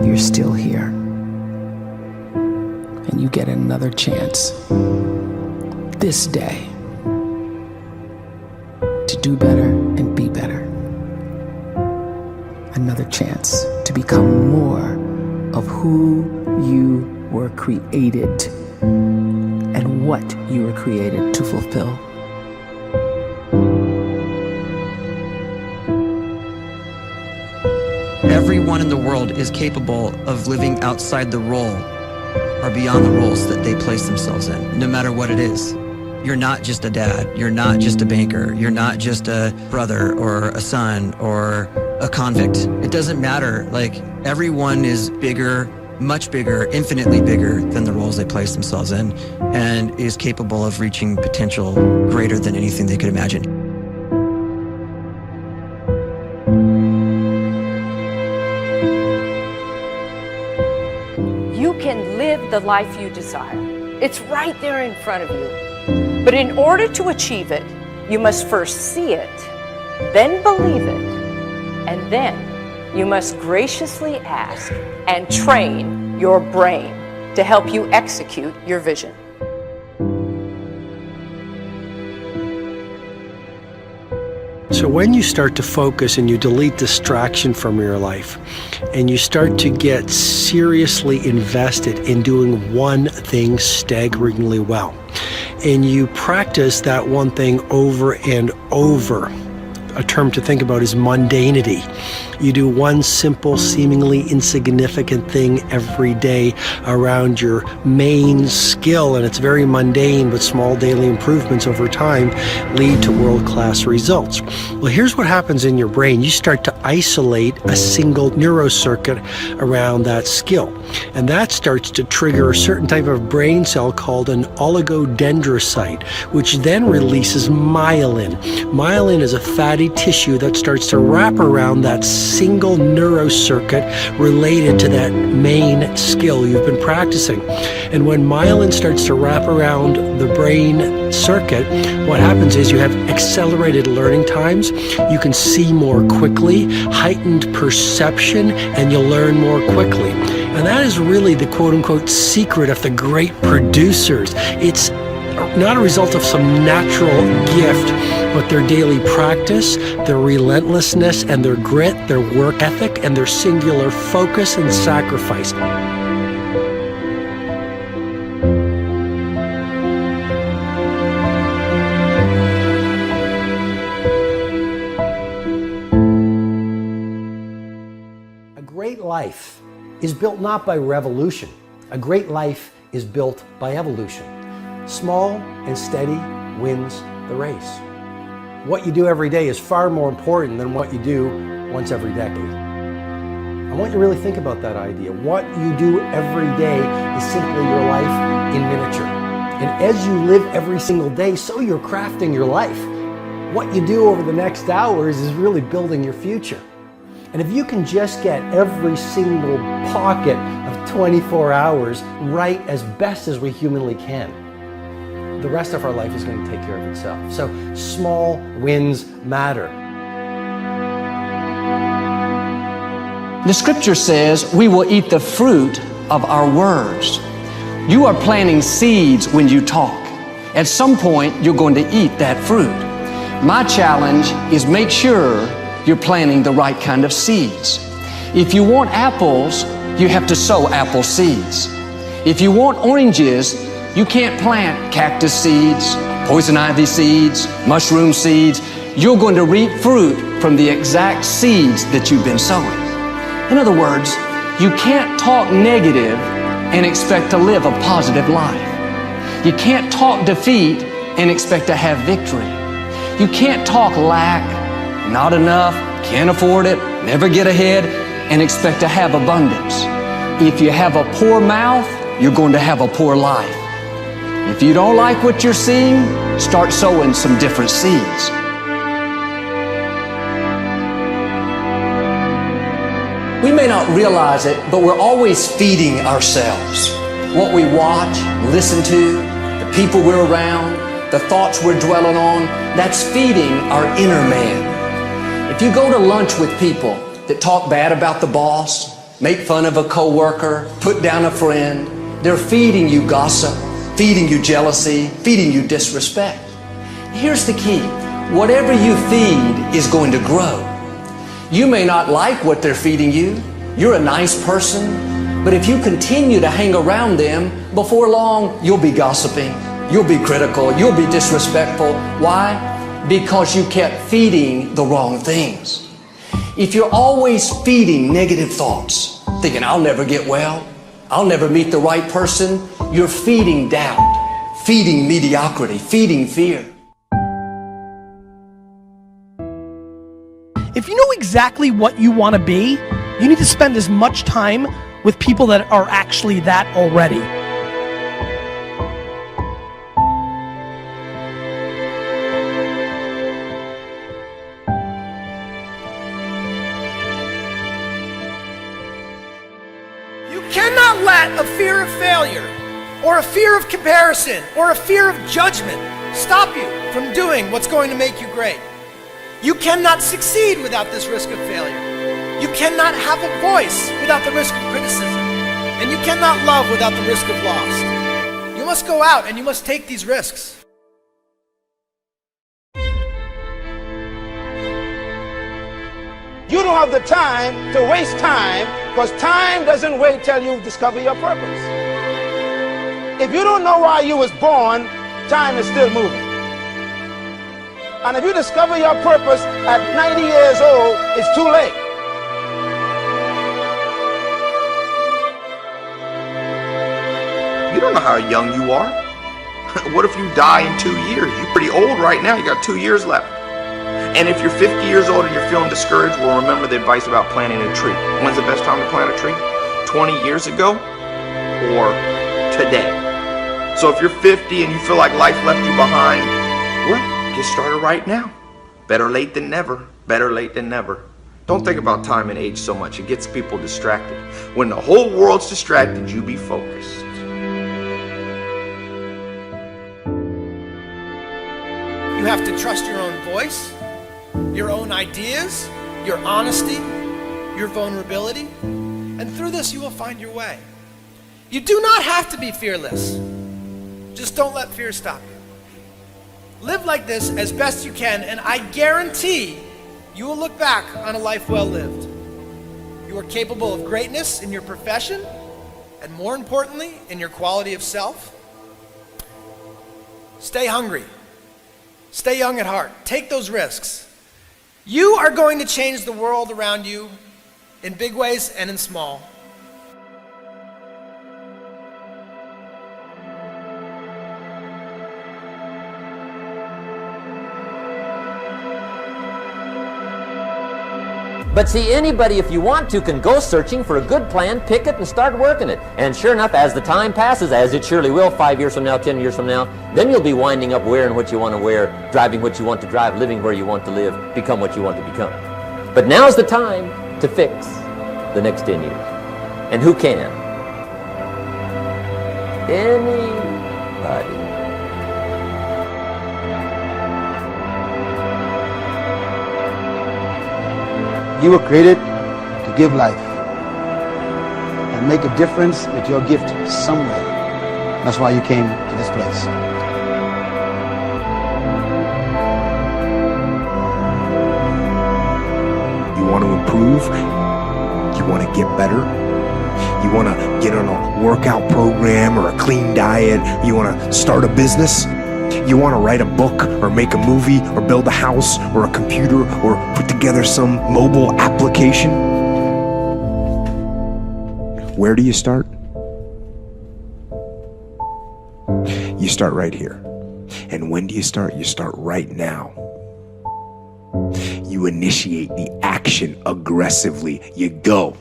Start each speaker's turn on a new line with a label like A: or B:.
A: you're still here. And you get another chance this day to do better and be better. Another chance to become more of who you were created and what you were created to fulfill.
B: Everyone in the world is capable of living outside the role or beyond the roles that they place themselves in, no matter what it is. You're not just a dad, you're not just a banker, you're not just a brother or a son or a convict. It doesn't matter. Like, everyone is bigger, much bigger, infinitely bigger than the roles they place themselves in, and is capable of reaching potential greater than anything they could imagine.
C: You can live the life you desire. It's right there in front of you. But in order to achieve it, you must first see it, then believe it, and then you must graciously ask and train your brain to help you execute your vision.
D: So when you start to focus and you delete distraction from your life, and you start to get seriously invested in doing one thing staggeringly well, and you practice that one thing over and over, a term to think about is mundanity. You do one simple, seemingly insignificant thing every day around your main skill, and it's very mundane, but small daily improvements over time lead to world-class results. Well, here's what happens in your brain. You start to isolate a single neurocircuit around that skill, and that starts to trigger a certain type of brain cell called an oligodendrocyte, which then releases myelin. Myelin is a fatty tissue that starts to wrap around that single neurocircuit related to that main skill you've been practicing. And when myelin starts to wrap around the brain circuit, what happens is you have accelerated learning times, you can see more quickly, heightened perception, and you'll learn more quickly. And that is really the quote-unquote secret of the great producers. It's not a result of some natural gift, but their daily practice, their relentlessness and their grit, their work ethic, and their singular focus and sacrifice. A great life is built not by revolution. A great life is built by evolution. Small and steady wins the race. What you do every day is far more important than what you do once every decade. I want you to really think about that idea. What you do every day is simply your life in miniature. And as you live every single day, so you're crafting your life. What you do over the next hours is really building your future. And if you can just get every single pocket of 24 hours right as best as we humanly can, the rest of our life is going to take care of itself. So small wins matter.
E: The scripture says we will eat the fruit of our words. You are planting seeds when you talk. At some point, you're going to eat that fruit. My challenge is make sure you're planting the right kind of seeds. If you want apples, you have to sow apple seeds. If you want oranges, you can't plant cactus seeds, poison ivy seeds, mushroom seeds. You're going to reap fruit from the exact seeds that you've been sowing. In other words, you can't talk negative and expect to live a positive life. You can't talk defeat and expect to have victory. You can't talk lack, not enough, can't afford it, never get ahead, and expect to have abundance. If you have a poor mouth, you're going to have a poor life. If you don't like what you're seeing, start sowing some different seeds. We may not realize it, but we're always feeding ourselves. What we watch, listen to, the people we're around, the thoughts we're dwelling on, that's feeding our inner man. If you go to lunch with people that talk bad about the boss, make fun of a coworker, put down a friend. They're feeding you gossip, feeding you jealousy, feeding you disrespect. Here's the key. Whatever you feed is going to grow. You may not like what they're feeding you. You're a nice person, but if you continue to hang around them, before long, you'll be gossiping, you'll be critical, you'll be disrespectful. Why? Because you kept feeding the wrong things. If you're always feeding negative thoughts, thinking, I'll never get well, I'll never meet the right person, you're feeding doubt, feeding mediocrity, feeding fear.
F: If you know exactly what you want to be, you need to spend as much time with people that are actually that already. You cannot let a fear of failure, or a fear of comparison, or a fear of judgment stop you from doing what's going to make you great. You cannot succeed without this risk of failure. You cannot have a voice without the risk of criticism. And you cannot love without the risk of loss. You must go out and you must take these risks.
G: You don't have the time to waste time, because time doesn't wait till you discover your purpose. If you don't know why you was born, time is still moving. And if you discover your purpose at 90 years old, it's too late.
H: You don't know how young you are. What if you die in 2 years? You're pretty old right now. You got 2 years left. And if you're 50 years old and you're feeling discouraged, well, remember the advice about planting a tree. When's the best time to plant a tree? 20 years ago or today? So if you're 50 and you feel like life left you behind, well, get started right now. Better late than never. Better late than never. Don't think about time and age so much. It gets people distracted. When the whole world's distracted, you be focused.
F: You have to trust your own voice, your own ideas, your honesty, your vulnerability, and through this you will find your way. You do not have to be fearless. Just don't let fear stop you. Live like this as best you can, and I guarantee you will look back on a life well lived. You are capable of greatness in your profession, and more importantly, in your quality of self. Stay hungry. Stay young at heart. Take those risks. You are going to change the world around you in big ways and in small.
I: But see, anybody, if you want to, can go searching for a good plan, pick it, and start working it. And sure enough, as the time passes, as it surely will 5 years from now, 10 years from now, then you'll be winding up wearing what you want to wear, driving what you want to drive, living where you want to live, become what you want to become. But now's the time to fix the next 10 years. And who can? Anybody.
G: You were created to give life and make a difference with your gift somewhere. That's why you came to this place.
J: You want to improve? You want to get better? You want to get on a workout program or a clean diet? You want to start a business? You want to write a book or make a movie or build a house or a computer or put together some mobile application? Where do you start? You start right here. And when do you start? You start right now. You initiate the action aggressively. You go.